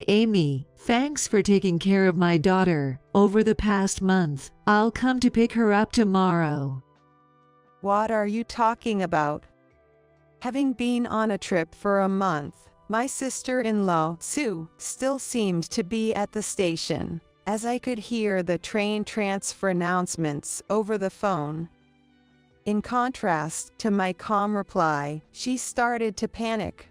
Amy, thanks for taking care of my daughter over the past month. I'll come to pick her up tomorrow. What are you talking about? Having been on a trip for a month, my sister-in-law, Sue, still seemed to be at the station, as I could hear the train transfer announcements over the phone. In contrast to my calm reply, she started to panic.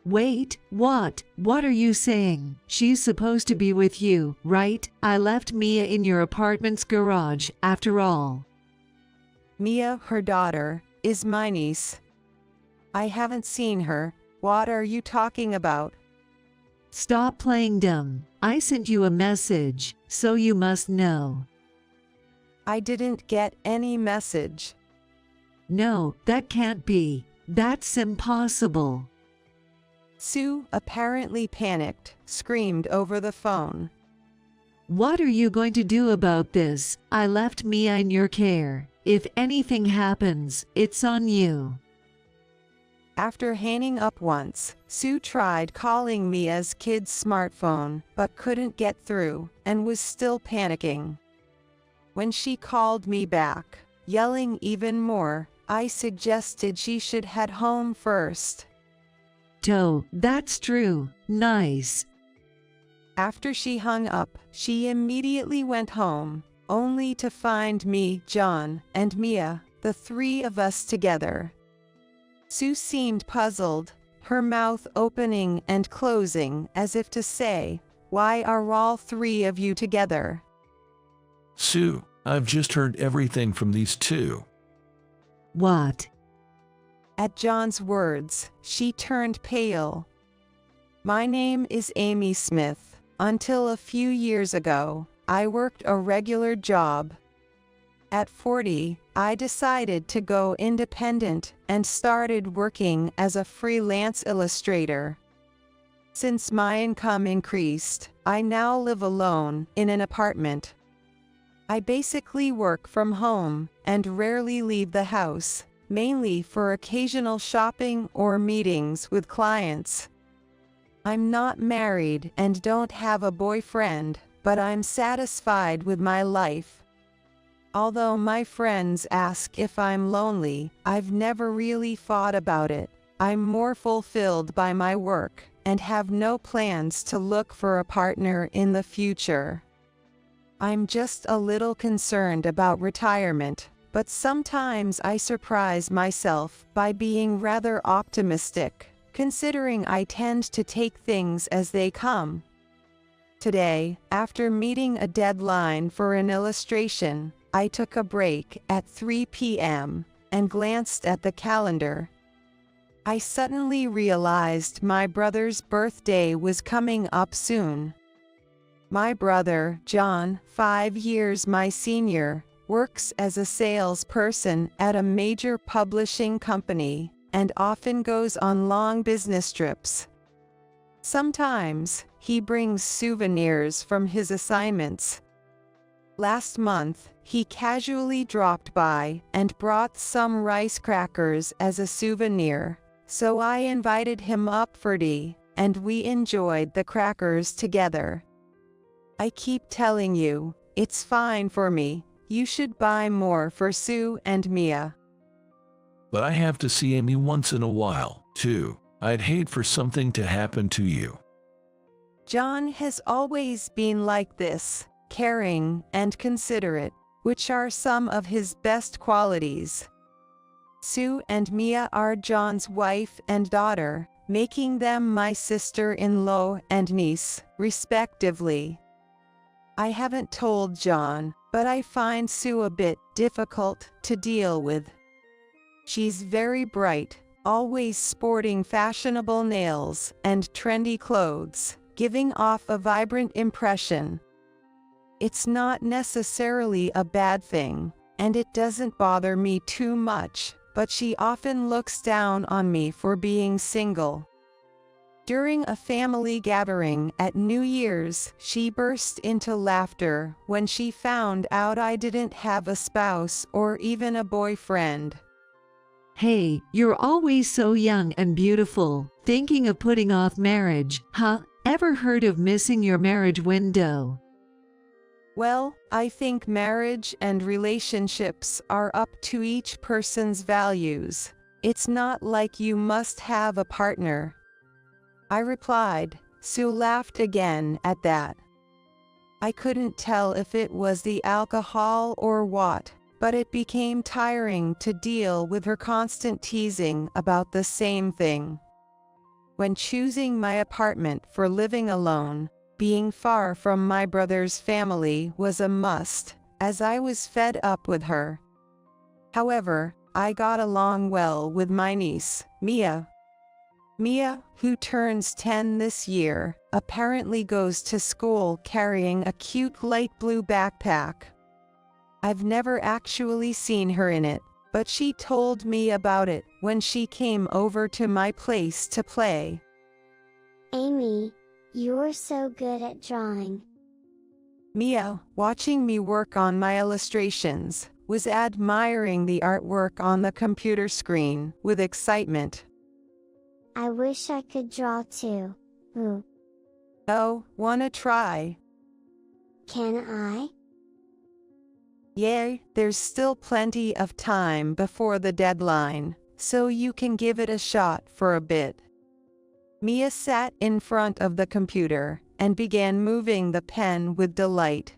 Wait, what? What are you saying? She's supposed to be with you, right? I left Mia in your apartment's garage, after all. Mia, her daughter, is my niece. I haven't seen her. What are you talking about? Stop playing dumb. I sent you a message, so you must know. I didn't get any message. No, that can't be. That's impossible. Sue, apparently panicked, screamed over the phone. What are you going to do about this? I left Mia in your care. If anything happens, it's on you. After hanging up once, Sue tried calling Mia's kid's smartphone, but couldn't get through, and was still panicking. When she called me back, yelling even more, I suggested she should head home first. That's true. Nice. After she hung up, she immediately went home, only to find me, John, and Mia, the three of us together. Sue seemed puzzled, her mouth opening and closing as if to say, "Why are all three of you together?" Sue, I've just heard everything from these two. What? At John's words, she turned pale. My name is Amy Smith. Until a few years ago, I worked a regular job. At 40, I decided to go independent and started working as a freelance illustrator. Since my income increased, I now live alone in an apartment. I basically work from home and rarely leave the house, mainly for occasional shopping or meetings with clients. I'm not married and don't have a boyfriend, but I'm satisfied with my life. Although my friends ask if I'm lonely, I've never really thought about it. I'm more fulfilled by my work and have no plans to look for a partner in the future. I'm just a little concerned about retirement, but sometimes I surprise myself by being rather optimistic, considering I tend to take things as they come. Today, after meeting a deadline for an illustration, I took a break at 3 p.m. and glanced at the calendar. I suddenly realized my brother's birthday was coming up soon. My brother, John, 5 years my senior, works as a salesperson at a major publishing company and often goes on long business trips. Sometimes, he brings souvenirs from his assignments. Last month, he casually dropped by and brought some rice crackers as a souvenir, so I invited him up for tea, and we enjoyed the crackers together. I keep telling you, it's fine for me. You should buy more for Sue and Mia. But I have to see Amy once in a while, too. I'd hate for something to happen to you. John has always been like this, caring and considerate, which are some of his best qualities. Sue and Mia are John's wife and daughter, making them my sister-in-law and niece, respectively. I haven't told John, but I find Sue a bit difficult to deal with. She's very bright, always sporting fashionable nails and trendy clothes, giving off a vibrant impression. It's not necessarily a bad thing, and it doesn't bother me too much, but she often looks down on me for being single. During a family gathering at New Year's, she burst into laughter when she found out I didn't have a spouse or even a boyfriend. Hey, you're always so young and beautiful, thinking of putting off marriage, huh? Ever heard of missing your marriage window? Well, I think marriage and relationships are up to each person's values. It's not like you must have a partner. I replied. Sue laughed again at that. I couldn't tell if it was the alcohol or what, but it became tiring to deal with her constant teasing about the same thing. When choosing my apartment for living alone, being far from my brother's family was a must, as I was fed up with her. However, I got along well with my niece, Mia. Mia, who turns 10 this year, apparently goes to school carrying a cute light blue backpack. I've never actually seen her in it, but she told me about it when she came over to my place to play. Amy, you're so good at drawing. Mia, watching me work on my illustrations, was admiring the artwork on the computer screen with excitement. I wish I could draw too. Ooh. Oh, wanna try? Can I? Yay, there's still plenty of time before the deadline, so you can give it a shot for a bit. Mia sat in front of the computer and began moving the pen with delight.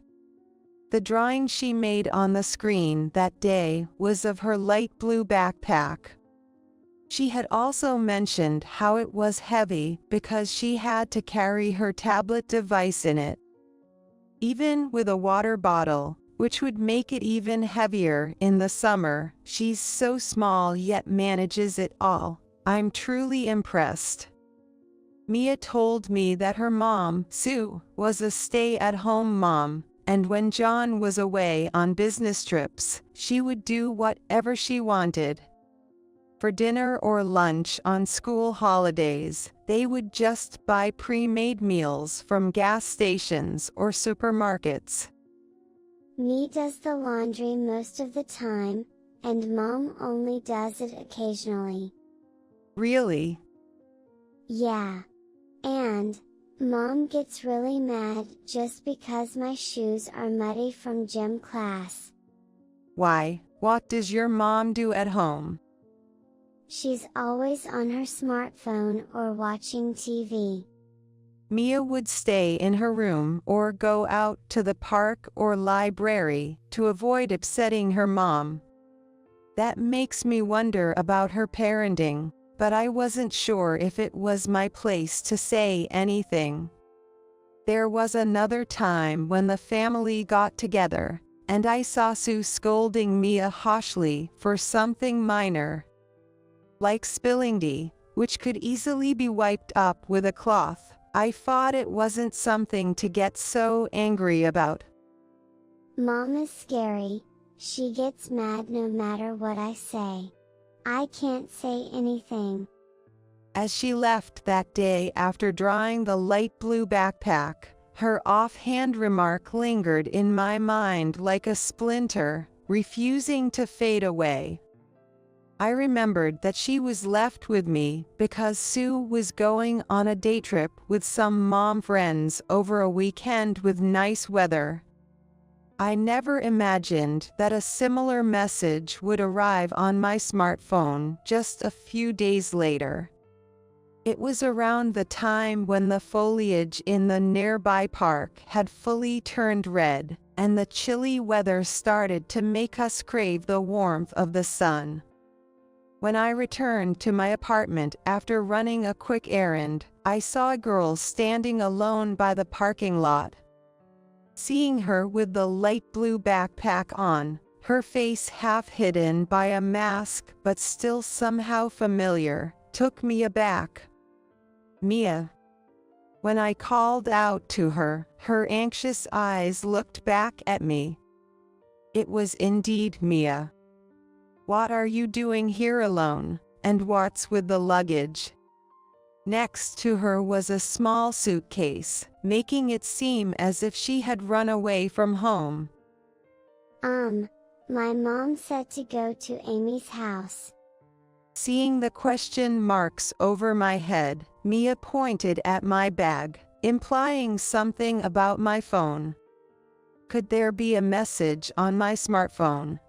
The drawing she made on the screen that day was of her light blue backpack. She had also mentioned how it was heavy because she had to carry her tablet device in it. Even with a water bottle, which would make it even heavier in the summer, she's so small yet manages it all. I'm truly impressed. Mia told me that her mom, Sue, was a stay-at-home mom, and when John was away on business trips, she would do whatever she wanted. For dinner or lunch on school holidays, they would just buy pre-made meals from gas stations or supermarkets. Me does the laundry most of the time, and Mom only does it occasionally. Really? Yeah. And, Mom gets really mad just because my shoes are muddy from gym class. Why, what does your mom do at home? She's always on her smartphone or watching TV. Mia would stay in her room or go out to the park or library to avoid upsetting her mom. That makes me wonder about her parenting, but I wasn't sure if it was my place to say anything. There was another time when the family got together, and I saw Sue scolding Mia harshly for something minor, like spilling tea, which could easily be wiped up with a cloth. I thought it wasn't something to get so angry about. Mom is scary. She gets mad no matter what I say. I can't say anything. As she left that day after drawing the light blue backpack, her offhand remark lingered in my mind like a splinter, refusing to fade away. I remembered that she was left with me because Sue was going on a day trip with some mom friends over a weekend with nice weather. I never imagined that a similar message would arrive on my smartphone just a few days later. It was around the time when the foliage in the nearby park had fully turned red, and the chilly weather started to make us crave the warmth of the sun. When I returned to my apartment after running a quick errand, I saw a girl standing alone by the parking lot. Seeing her with the light blue backpack on, her face half hidden by a mask but still somehow familiar, took me aback. Mia. When I called out to her, her anxious eyes looked back at me. It was indeed Mia. What are you doing here alone, and what's with the luggage? Next to her was a small suitcase, making it seem as if she had run away from home. My mom said to go to Amy's house. Seeing the question marks over my head, Mia pointed at my bag. implying something about my phone. Could there be a message on my smartphone?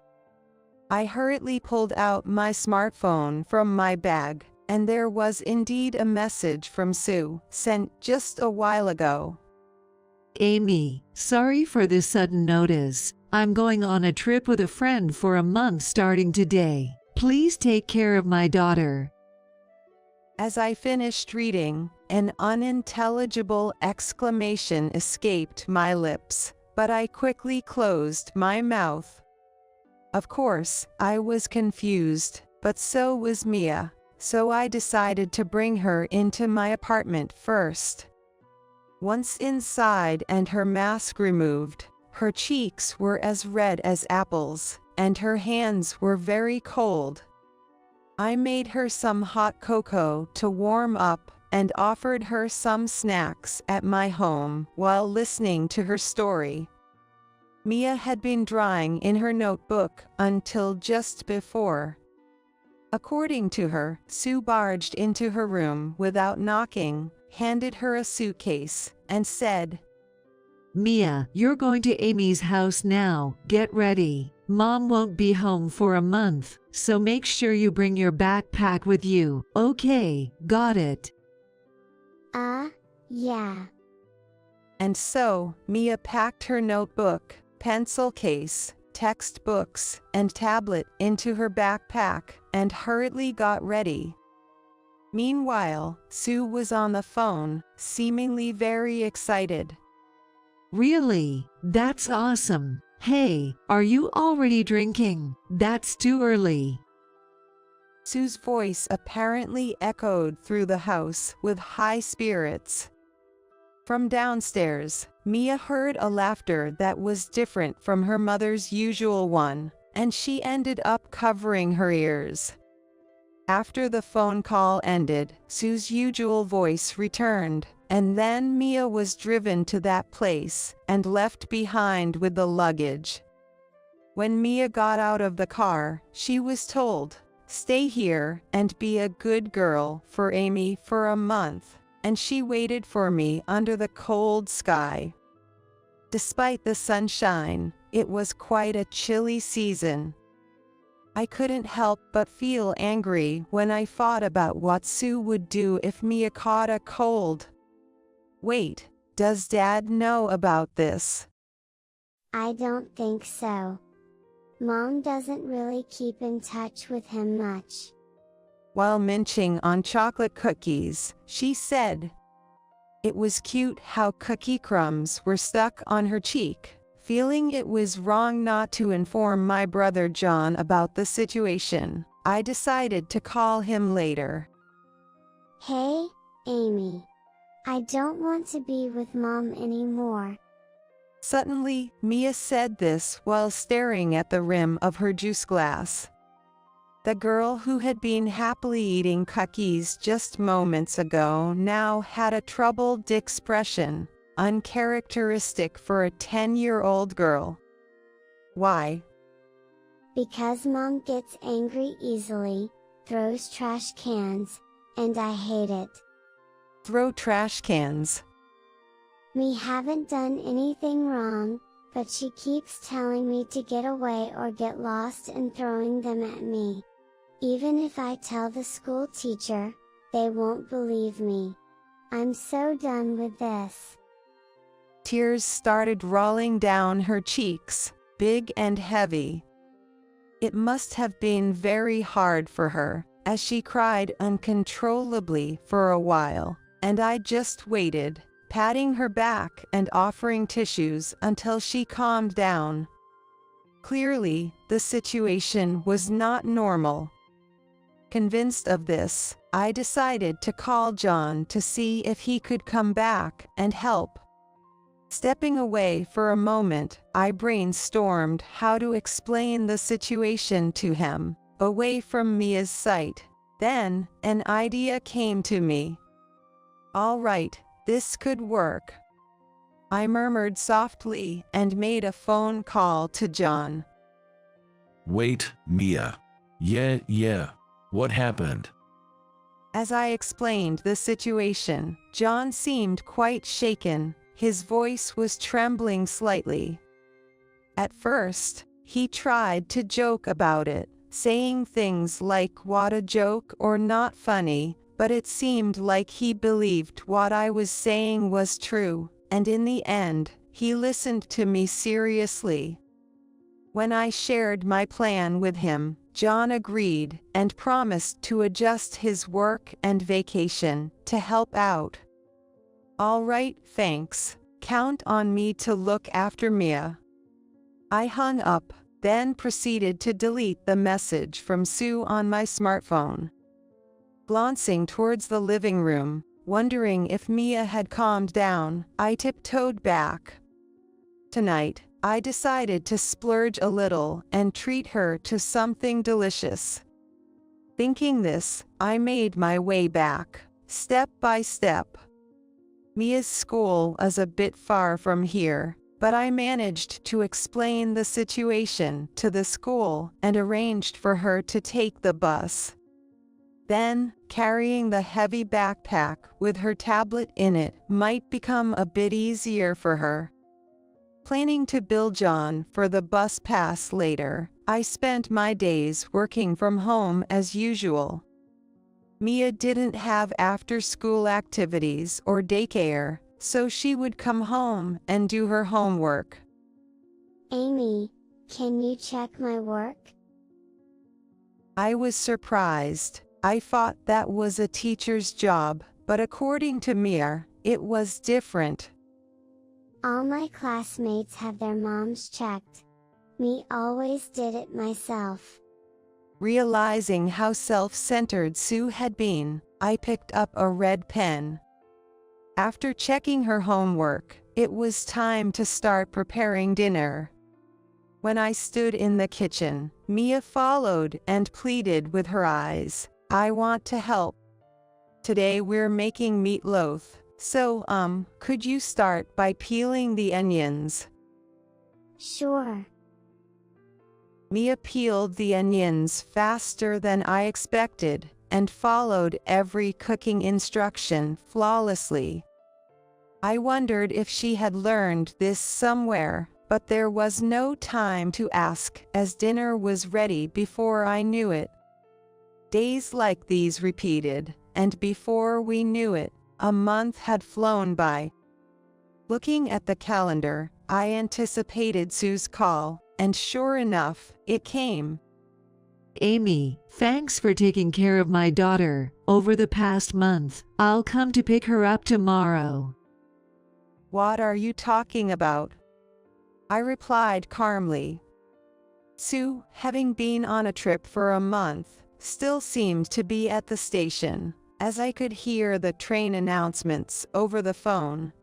I hurriedly pulled out my smartphone from my bag, and there was indeed a message from Sue, sent just a while ago. Amy, sorry for this sudden notice. I'm going on a trip with a friend for a month starting today. Please take care of my daughter. As I finished reading, an unintelligible exclamation escaped my lips, but I quickly closed my mouth. Of course, I was confused, but so was Mia, so I decided to bring her into my apartment first. Once inside and her mask removed, her cheeks were as red as apples, and her hands were very cold. I made her some hot cocoa to warm up and offered her some snacks at my home while listening to her story. Mia had been drawing in her notebook until just before. According to her, Sue barged into her room without knocking, handed her a suitcase, and said, Mia, you're going to Amy's house now. Get ready. Mom won't be home for a month, so make sure you bring your backpack with you. Okay, got it. Yeah. And so, Mia packed her notebook, pencil case, textbooks, and tablet into her backpack and hurriedly got ready. Meanwhile, Sue was on the phone, seemingly very excited. Really? That's awesome. Hey, are you already drinking? That's too early. Sue's voice apparently echoed through the house with high spirits. From downstairs, Mia heard a laughter that was different from her mother's usual one, and she ended up covering her ears. After the phone call ended, Sue's usual voice returned, and then Mia was driven to that place and left behind with the luggage. When Mia got out of the car, she was told, "Stay here and be a good girl for Amy for a month," and she waited for me under the cold sky. Despite the sunshine, it was quite a chilly season. I couldn't help but feel angry when I thought about what Sue would do if Mia caught a cold. Wait, does Dad know about this? I don't think so. Mom doesn't really keep in touch with him much. While munching on chocolate cookies, she said, it was cute how cookie crumbs were stuck on her cheek. Feeling it was wrong not to inform my brother John about the situation, I decided to call him later. Hey, Amy. I don't want to be with Mom anymore. Suddenly, Mia said this while staring at the rim of her juice glass. The girl who had been happily eating cookies just moments ago now had a troubled expression, uncharacteristic for a 10-year-old girl. Why? Because Mom gets angry easily, throws trash cans, and I hate it. Throw trash cans. We haven't done anything wrong, but she keeps telling me to get away or get lost and throwing them at me. Even if I tell the school teacher, they won't believe me. I'm so done with this. Tears started rolling down her cheeks, big and heavy. It must have been very hard for her, as she cried uncontrollably for a while, and I just waited, patting her back and offering tissues until she calmed down. Clearly, the situation was not normal. Convinced of this, I decided to call John to see if he could come back and help. Stepping away for a moment, I brainstormed how to explain the situation to him, away from Mia's sight. Then, an idea came to me. All right, this could work. I murmured softly and made a phone call to John. Wait, Mia. Yeah. What happened? As I explained the situation, John seemed quite shaken. His voice was trembling slightly. At first, he tried to joke about it, saying things like "what a joke" or "not funny," but it seemed like he believed what I was saying was true, and in the end, he listened to me seriously. When I shared my plan with him, John agreed and promised to adjust his work and vacation to help out. "All right, thanks. Count on me to look after Mia." I hung up, then proceeded to delete the message from Sue on my smartphone. Glancing towards the living room, wondering if Mia had calmed down, I tiptoed back. Tonight, I decided to splurge a little and treat her to something delicious. Thinking this, I made my way back, step by step. Mia's school is a bit far from here, but I managed to explain the situation to the school and arranged for her to take the bus. Then, carrying the heavy backpack with her tablet in it might become a bit easier for her. Planning to bill John for the bus pass later, I spent my days working from home as usual. Mia didn't have after-school activities or daycare, so she would come home and do her homework. Amy, can you check my work? I was surprised. I thought that was a teacher's job, but according to Mia, it was different. All my classmates have their moms checked. Me always did it myself. Realizing how self-centered Sue had been, I picked up a red pen. After checking her homework, it was time to start preparing dinner. When I stood in the kitchen, Mia followed and pleaded with her eyes, "I want to help. Today we're making meatloaf. So, could you start by peeling the onions?" Sure. Mia peeled the onions faster than I expected, and followed every cooking instruction flawlessly. I wondered if she had learned this somewhere, but there was no time to ask, as dinner was ready before I knew it. Days like these repeated, and before we knew it, a month had flown by. Looking at the calendar, I anticipated Sue's call, and sure enough, it came. Amy, thanks for taking care of my daughter over the past month. I'll come to pick her up tomorrow. "What are you talking about?" I replied calmly. Sue, having been on a trip for a month, still seemed to be at the station, as I could hear the train announcements over the phone.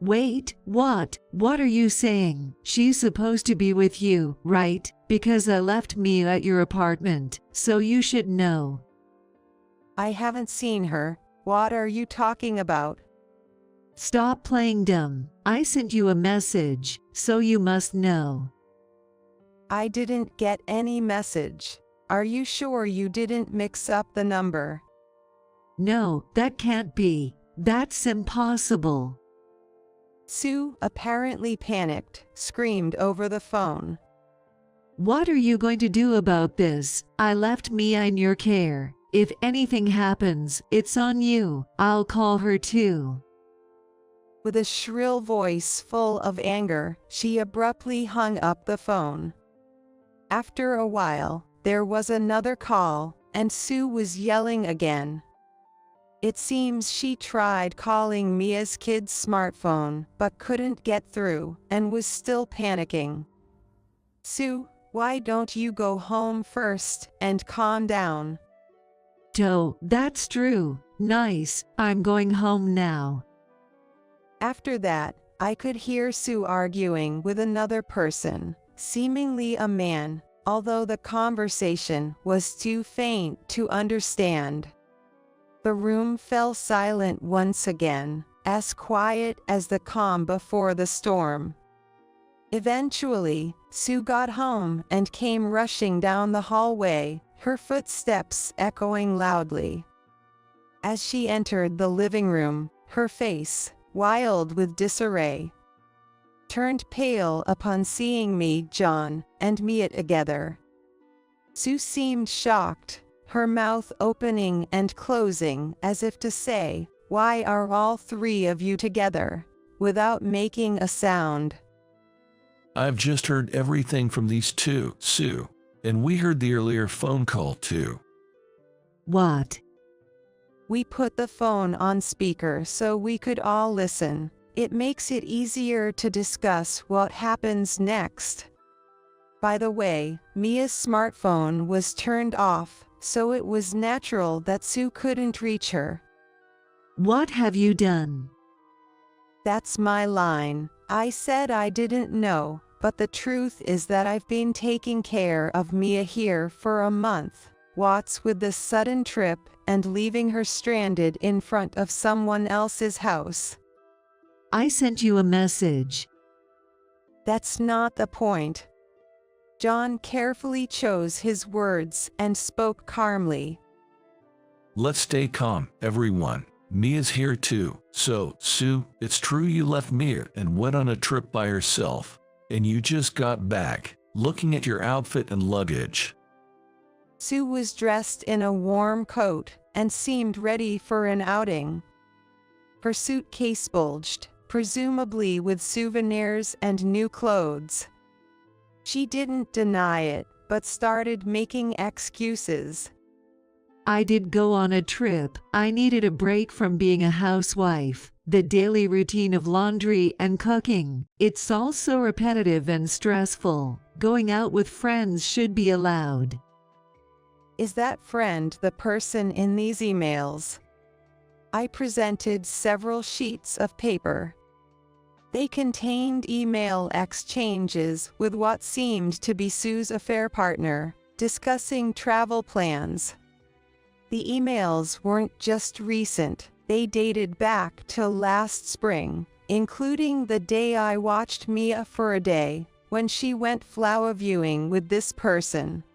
Wait, what? What are you saying? She's supposed to be with you, right? Because I left Mia at your apartment, so you should know. "I haven't seen her. What are you talking about?" Stop playing dumb. I sent you a message, so you must know. "I didn't get any message. Are you sure you didn't mix up the number?" No, that can't be. That's impossible. Sue, apparently panicked, screamed over the phone. What are you going to do about this? I left Mia in your care. If anything happens, it's on you. I'll call her too. With a shrill voice full of anger, she abruptly hung up the phone. After a while, there was another call, and Sue was yelling again. It seems she tried calling Mia's kid's smartphone, but couldn't get through, and was still panicking. "Sue, why don't you go home first and calm down?" That's true. Nice. I'm going home now. After that, I could hear Sue arguing with another person, seemingly a man, although the conversation was too faint to understand. The room fell silent once again, as quiet as the calm before the storm. Eventually, Sue got home and came rushing down the hallway, her footsteps echoing loudly. As she entered the living room, her face, wild with disarray, turned pale upon seeing me, John, and Mia together. Sue seemed shocked, her mouth opening and closing as if to say, "Why are all three of you together?" without making a sound. I've just heard everything from these two, Sue. And we heard the earlier phone call too. What? We put the phone on speaker so we could all listen. It makes it easier to discuss what happens next. By the way, Mia's smartphone was turned off, so it was natural that Sue couldn't reach her. What have you done? That's my line. I said I didn't know, but the truth is that I've been taking care of Mia here for a month. What's with this sudden trip and leaving her stranded in front of someone else's house? I sent you a message. That's not the point. John carefully chose his words and spoke calmly. Let's stay calm, everyone. Mia's here too. So, Sue, it's true you left Mia and went on a trip by herself. And you just got back, looking at your outfit and luggage. Sue was dressed in a warm coat and seemed ready for an outing. Her suitcase bulged, presumably with souvenirs and new clothes. She didn't deny it, but started making excuses. I did go on a trip. I needed a break from being a housewife. The daily routine of laundry and cooking. It's all so repetitive and stressful. Going out with friends should be allowed. Is that friend the person in these emails? I presented several sheets of paper. They contained email exchanges with what seemed to be Sue's affair partner, discussing travel plans. The emails weren't just recent, they dated back till last spring, including the day I watched Mia for a day, when she went flower viewing with this person.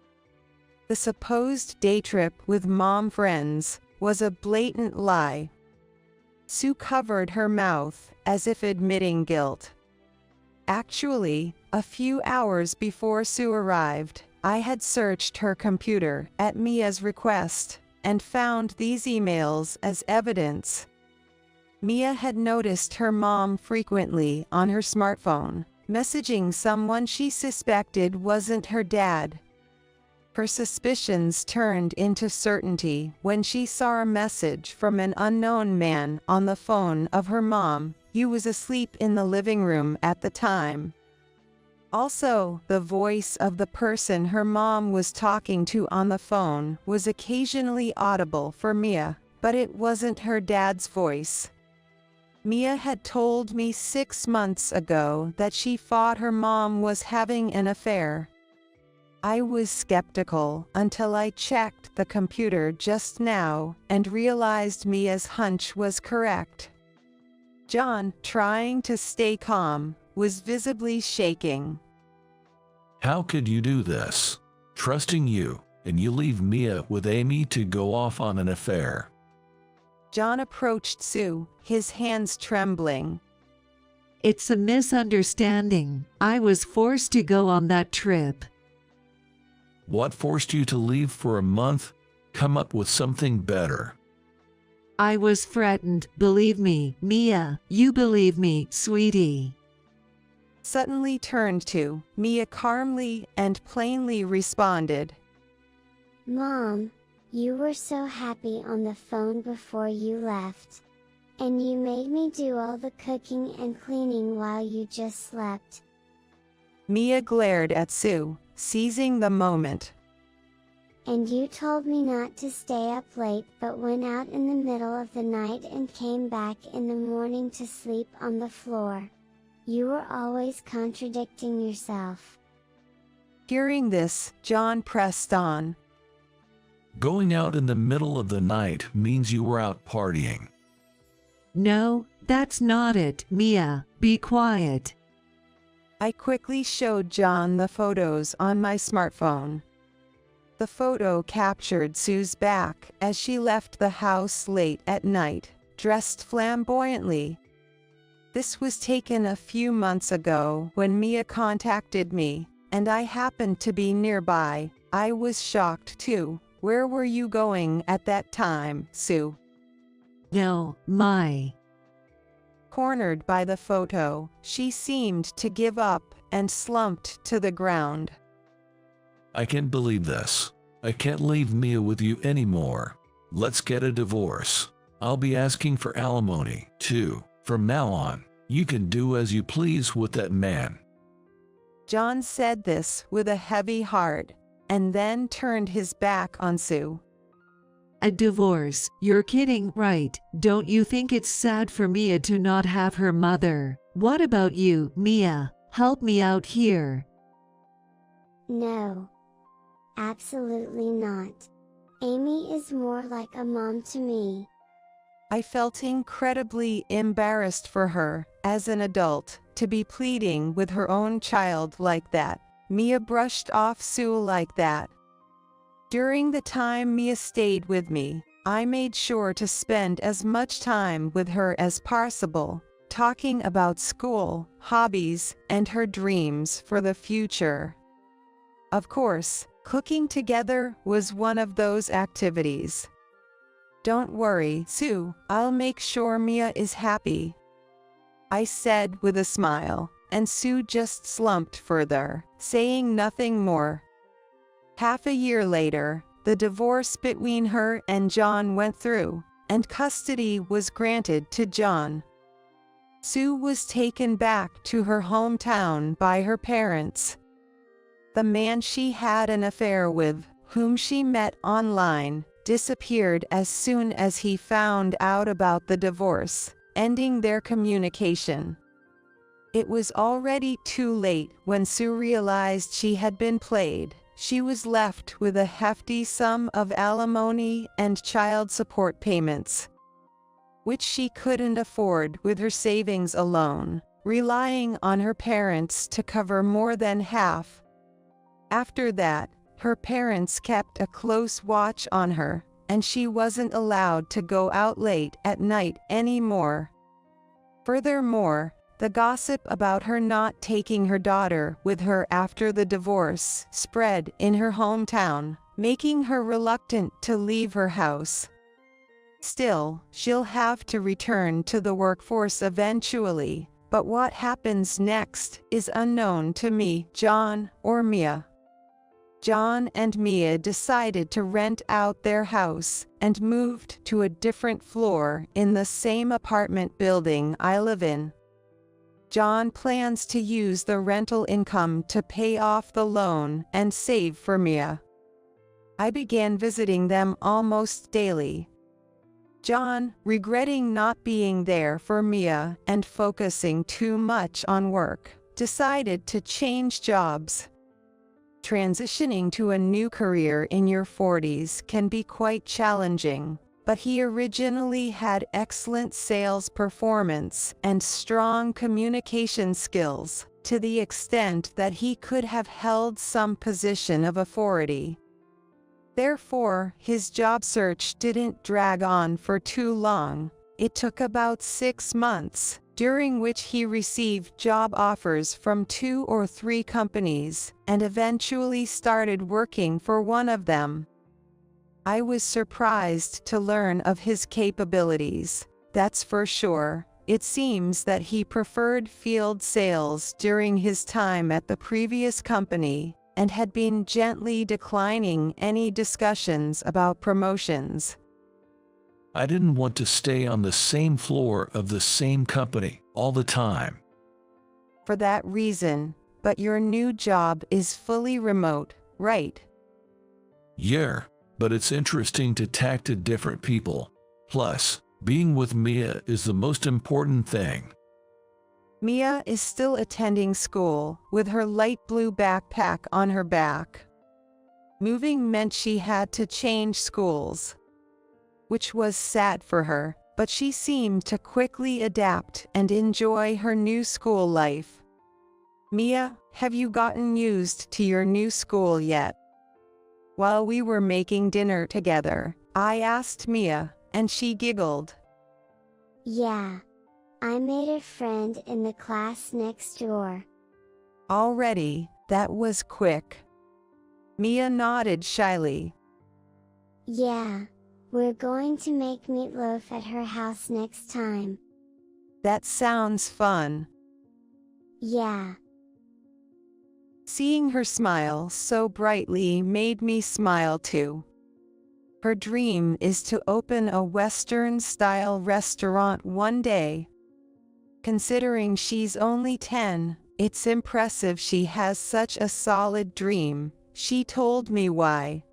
The supposed day trip with mom friends was a blatant lie. Sue covered her mouth, as if admitting guilt. Actually, a few hours before Sue arrived, I had searched her computer at Mia's request and found these emails as evidence. Mia had noticed her mom frequently on her smartphone, messaging someone she suspected wasn't her dad. Her suspicions turned into certainty when she saw a message from an unknown man on the phone of her mom, who was asleep in the living room at the time. Also, the voice of the person her mom was talking to on the phone was occasionally audible for Mia, but it wasn't her dad's voice. Mia had told me 6 months ago that she thought her mom was having an affair. I was skeptical until I checked the computer just now and realized Mia's hunch was correct. John, trying to stay calm, was visibly shaking. How could you do this? Trusting you, and you leave Mia with Amy to go off on an affair. John approached Sue, his hands trembling. It's a misunderstanding. I was forced to go on that trip. What forced you to leave for a month? Come up with something better. I was threatened. Believe me, Mia. You believe me, sweetie. Suddenly turned to Mia calmly and plainly responded. Mom, you were so happy on the phone before you left. And you made me do all the cooking and cleaning while you just slept. Mia glared at Sue, seizing the moment. And you told me not to stay up late but went out in the middle of the night and came back in the morning to sleep on the floor. You were always contradicting yourself. Hearing this, John pressed on. Going out in the middle of the night means you were out partying. No, that's not it, Mia. Be quiet. I quickly showed John the photos on my smartphone. The photo captured Sue's back as she left the house late at night, dressed flamboyantly. This was taken a few months ago when Mia contacted me, and I happened to be nearby. I was shocked too. Where were you going at that time, Sue? No, my. Cornered by the photo, she seemed to give up and slumped to the ground. I can't believe this. I can't leave Mia with you anymore. Let's get a divorce. I'll be asking for alimony, too. From now on, you can do as you please with that man. John said this with a heavy heart, and then turned his back on Sue. A divorce? You're kidding, right? Don't you think it's sad for Mia to not have her mother? What about you, Mia? Help me out here. No. Absolutely not. Amy is more like a mom to me. I felt incredibly embarrassed for her, as an adult, to be pleading with her own child like that. Mia brushed off Sue like that. During the time Mia stayed with me, I made sure to spend as much time with her as possible, talking about school, hobbies, and her dreams for the future. Of course, cooking together was one of those activities. Don't worry, Sue, I'll make sure Mia is happy, I said with a smile, and Sue just slumped further, saying nothing more. Half a year later, the divorce between her and John went through, and custody was granted to John. Sue was taken back to her hometown by her parents. The man she had an affair with, whom she met online, disappeared as soon as he found out about the divorce, ending their communication. It was already too late when Sue realized she had been played. She was left with a hefty sum of alimony and child support payments, which she couldn't afford with her savings alone, relying on her parents to cover more than half. After that, her parents kept a close watch on her, and she wasn't allowed to go out late at night anymore. Furthermore, the gossip about her not taking her daughter with her after the divorce spread in her hometown, making her reluctant to leave her house. Still, she'll have to return to the workforce eventually, but what happens next is unknown to me, John, or Mia. John and Mia decided to rent out their house and moved to a different floor in the same apartment building I live in. John plans to use the rental income to pay off the loan and save for Mia. I began visiting them almost daily. John, regretting not being there for Mia and focusing too much on work, decided to change jobs. Transitioning to a new career in your 40s can be quite challenging, but he originally had excellent sales performance and strong communication skills, to the extent that he could have held some position of authority. Therefore, his job search didn't drag on for too long. It took about 6 months, during which he received job offers from 2 or 3 companies, and eventually started working for one of them. I was surprised to learn of his capabilities, that's for sure. It seems that he preferred field sales during his time at the previous company, and had been gently declining any discussions about promotions. I didn't want to stay on the same floor of the same company all the time. For that reason, but your new job is fully remote, right? Yeah, but it's interesting to talk to different people. Plus, being with Mia is the most important thing. Mia is still attending school, with her light blue backpack on her back. Moving meant she had to change schools, which was sad for her, but she seemed to quickly adapt and enjoy her new school life. Mia, have you gotten used to your new school yet? While we were making dinner together, I asked Mia, and she giggled. Yeah. I made a friend in the class next door. Already, that was quick. Mia nodded shyly. Yeah. We're going to make meatloaf at her house next time. That sounds fun. Yeah. Seeing her smile so brightly made me smile too. Her dream is to open a Western-style restaurant one day. Considering she's only 10, it's impressive she has such a solid dream. She told me why.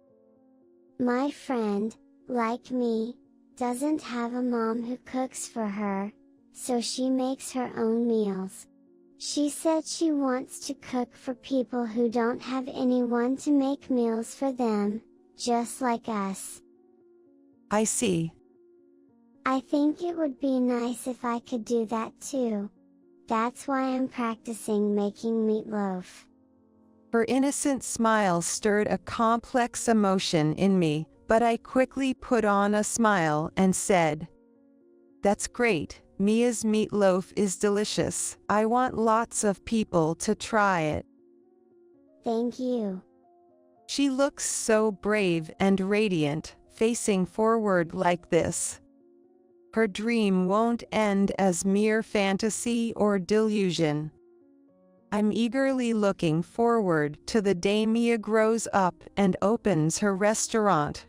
My friend, like me, doesn't have a mom who cooks for her, so she makes her own meals. She said she wants to cook for people who don't have anyone to make meals for them, just like us. I see. I think it would be nice if I could do that too. That's why I'm practicing making meatloaf. Her innocent smile stirred a complex emotion in me, but I quickly put on a smile and said, "That's great, Mia's meatloaf is delicious. I want lots of people to try it." Thank you. She looks so brave and radiant, facing forward like this. Her dream won't end as mere fantasy or delusion. I'm eagerly looking forward to the day Mia grows up and opens her restaurant.